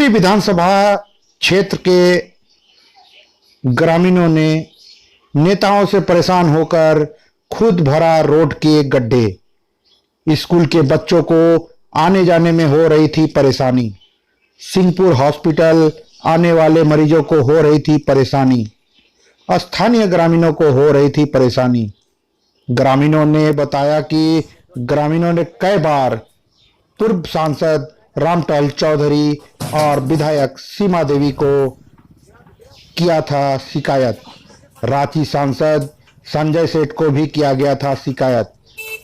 मुरी विधानसभा क्षेत्र के ग्रामीणों ने नेताओं से परेशान होकर खुद भरा रोड के गड्ढे। स्कूल के बच्चों को आने जाने में हो रही थी परेशानी। सिंहपुर हॉस्पिटल आने वाले मरीजों को हो रही थी परेशानी। स्थानीय ग्रामीणों को हो रही थी परेशानी। ग्रामीणों ने बताया कि ग्रामीणों ने कई बार पूर्व सांसद रामटल चौधरी और विधायक सीमा देवी को किया था शिकायत। रांची सांसद संजय सेठ को भी किया गया था शिकायत,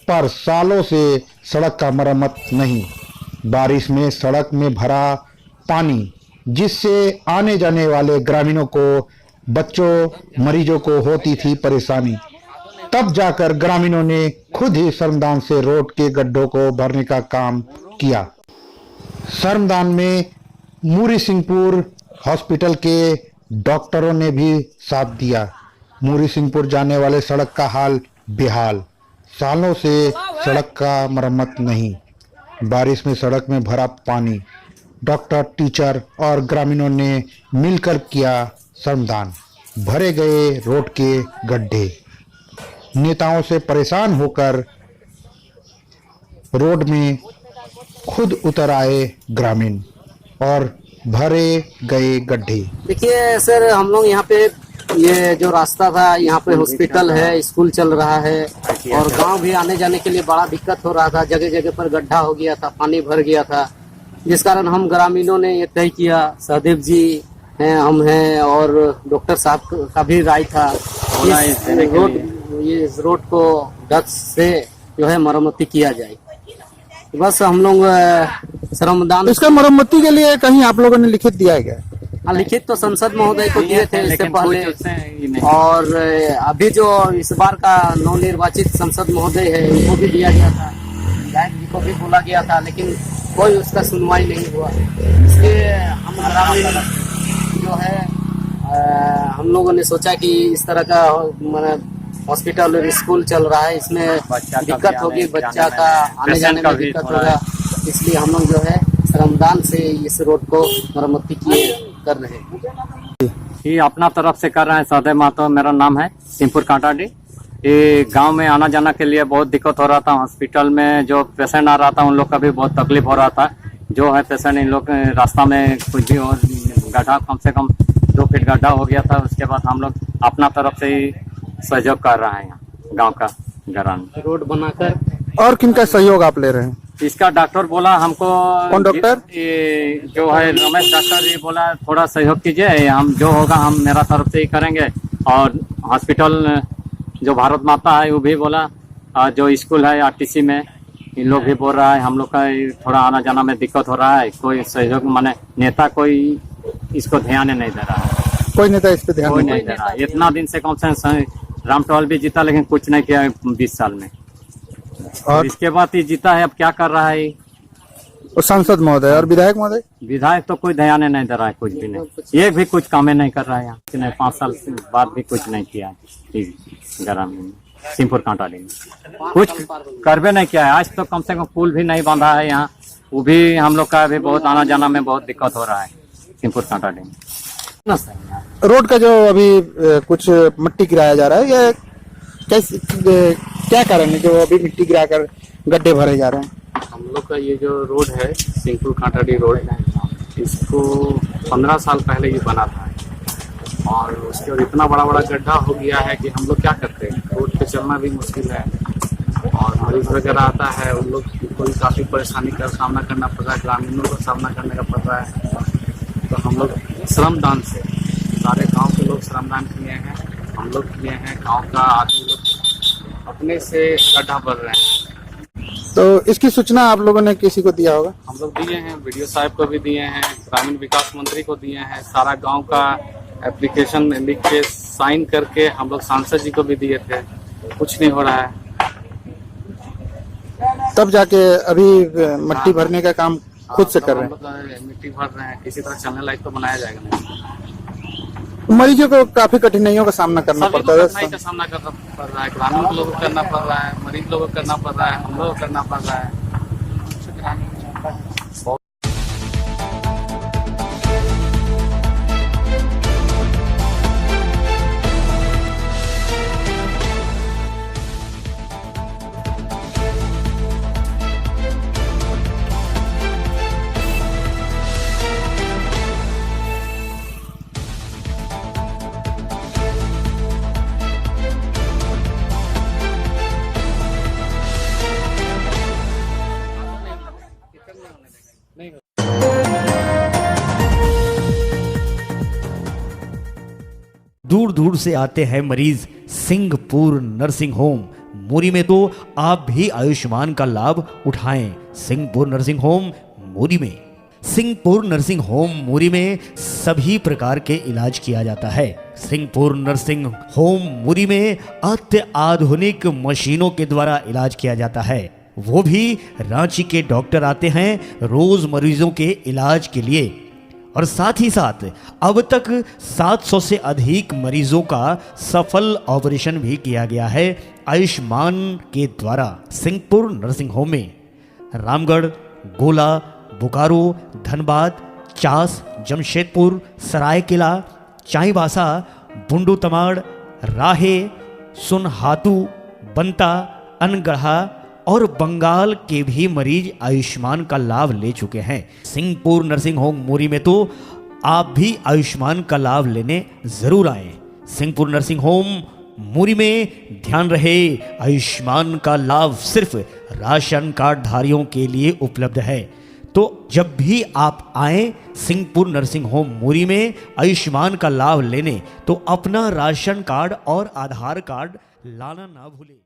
पर सालों से सड़क का मरम्मत नहीं। बारिश में सड़क में भरा पानी, जिससे आने जाने वाले ग्रामीणों को, बच्चों, मरीजों को होती थी परेशानी। तब जाकर ग्रामीणों ने खुद ही श्रमदान से रोड के गड्ढों को भरने का काम किया। श्रमदान में मुरी सिंहपुर हॉस्पिटल के डॉक्टरों ने भी साथ दिया। मुरी सिंहपुर जाने वाले सड़क का हाल बेहाल, सालों से सड़क का मरम्मत नहीं। बारिश में सड़क में भरा पानी। डॉक्टर, टीचर और ग्रामीणों ने मिलकर किया श्रमदान। भरे गए रोड के गड्ढे। नेताओं से परेशान होकर रोड में खुद उतर आए ग्रामीण और भरे गए गड्ढे। देखिए सर, हम लोग यहाँ पे ये जो रास्ता था, यहाँ पे हॉस्पिटल है, स्कूल चल रहा है और गांव भी आने जाने के लिए बड़ा दिक्कत हो रहा था। जगह जगह पर गड्ढा हो गया था, पानी भर गया था, जिस कारण हम ग्रामीणों ने ये तय किया, सहदेव जी हैं, हम हैं और डॉक्टर साहब का भी राय था, इस रोड को डच से जो है मरम्मती किया जाए। बस हम लोग श्रमदान, इसका मरम्मती के लिए कहीं आप लोगों ने लिखित दिया है क्या? हाँ, लिखित तो संसद महोदय को दिए थे इससे पहले, और अभी जो इस बार का नवनिर्वाचित संसद महोदय है उनको भी दिया गया था, विधायक जी को भी बोला गया था, लेकिन कोई उसका सुनवाई नहीं हुआ। इसलिए हम ग्रामीण जो है हम लोगों ने सोचा कि इस तरह का हॉस्पिटल और स्कूल चल रहा है, इसमें दिक्कत होगी, बच्चा का आने जाने में दिक्कत होगा, इसलिए हम लोग जो है श्रमदान से इस रोड को मरम्मती कर रहे हैं। ये अपना तरफ से कर रहे हैं। सहदेव महतो मेरा नाम है, सिंहपुर कांटाडी। ये गांव में आना जाना के लिए बहुत दिक्कत हो रहा था। हॉस्पिटल में जो पेशेंट आ रहा था उन लोग का भी बहुत तकलीफ हो रहा था। जो है पेशेंट, इन लोग रास्ता में कुछ भी और गड्ढा, कम से कम 2 फीट गड्ढा हो गया था। उसके बाद हम लोग अपना तरफ से ही सहयोग कर रहे हैं। यहाँ गांव का ग्रामीण रोड बनाकर। और किनका सहयोग आप ले रहे हैं? इसका डॉक्टर बोला हमको। कौन डॉक्टर? ये जो है रमेश डॉक्टर, ये बोला थोड़ा सहयोग कीजिए, हम जो होगा हम मेरा तरफ से ही करेंगे। और हॉस्पिटल जो भारत माता है वो भी बोला, जो स्कूल है आरटीसी में, इन लोग भी बोल रहा है हम लोग का थोड़ा आना जाना में दिक्कत हो रहा है। कोई सहयोग माने नेता कोई इसको ध्यान नहीं दे रहा है। कोई नेता इस पे ध्यान नहीं दे रहा है। इतना दिन से कम से रामटोल भी जीता, लेकिन कुछ नहीं किया 20 साल में। और इसके बाद ये जीता है, अब क्या कर रहा है? और सांसद महोदय और विधायक महोदय? विधायक तो कोई ध्यान नहीं दे रहा है, कुछ भी नहीं। ये भी कुछ काम नहीं कर रहा है यहाँ। 5 साल बाद भी कुछ नहीं किया है ग्रामीण सिंहपुर कांटाडी में, कुछ करवे नहीं किया है। आज तो कम से कम पुल भी नहीं बांधा है यहाँ, वो भी हम लोग का भी बहुत आना जाना में बहुत दिक्कत हो रहा है सिंहपुर कांटाडी में। रोड का जो अभी कुछ मिट्टी गिराया जा रहा है, या क्या कारण है जो अभी मिट्टी गिराकर गड्ढे भरे जा रहे हैं? हम लोग का ये जो रोड है सिंहपुर कांटाडी रोड, इसको 15 साल पहले ये बना था और उसके बाद इतना बड़ा बड़ा गड्ढा हो गया है कि हम लोग क्या करते हैं, रोड पे चलना भी मुश्किल है। और मरीज वगैरह आता है, उन लोग को भी काफ़ी परेशानी का सामना करना पड़ रहा है, ग्रामीणों को सामना करने का पड़ रहा है। तो हम लोग श्रमदान से, सारे गांव के लोग श्रमदान किए हैं, हम लोग किए हैं, गांव का आदमी लोग अपने से गड्ढा भर रहे हैं। तो इसकी सूचना आप लोगों ने किसी को दिया होगा? हम लोग दिए हैं, वीडियो साहब को भी दिए हैं, ग्रामीण विकास मंत्री को दिए हैं, सारा गांव का एप्लीकेशन लिख के साइन करके हम लोग सांसद जी को भी दिए थे, कुछ नहीं हो रहा है। तब जाके अभी मिट्टी भरने का काम खुद से कर रहे हैं, मिट्टी भर रहे हैं, किसी तरह चलने लायक तो बनाया जाएगा नहीं। मरीजों को काफी कठिनाइयों का सामना करना पड़ता है। का सामना करना पड़ रहा है, ग्रामीण लोगों को करना पड़ रहा है, मरीज लोगों को करना पड़ रहा है, हम लोगों को करना पड़ रहा है। दूर से आते हैं मरीज सिंहपुर नर्सिंग होम मुरी में, तो आप भी आयुष्मान का लाभ उठाएं। सिंहपुर नर्सिंग होम मुरी में। सिंहपुर नर्सिंग होम मुरी में सभी प्रकार के इलाज किया जाता है। सिंहपुर नर्सिंग होम मुरी में अत्याधुनिक मशीनों के द्वारा इलाज किया जाता है। वो भी रांची के डॉक्टर आते हैं रोज मरीजों के इलाज के लिए, और साथ ही साथ अब तक 700 से अधिक मरीजों का सफल ऑपरेशन भी किया गया है आयुष्मान के द्वारा। सिंहपुर नर्सिंग होम में रामगढ़, गोला, बोकारो, धनबाद, चास, जमशेदपुर, सरायकेला, चाईबासा, बुंडू तमाड़, राहे, सुनहातू, बंता, अनगढ़ा और बंगाल के भी मरीज आयुष्मान का लाभ ले चुके हैं। सिंहपुर नर्सिंग होम मुरी में तो आप भी आयुष्मान का लाभ लेने जरूर आए। सिंहपुर नर्सिंग होम मुरी में ध्यान रहे, आयुष्मान का लाभ सिर्फ राशन कार्ड धारियों के लिए उपलब्ध है। तो जब भी आप आए सिंहपुर नर्सिंग होम मुरी में आयुष्मान का लाभ लेने, तो अपना राशन कार्ड और आधार कार्ड लाना ना भूलें।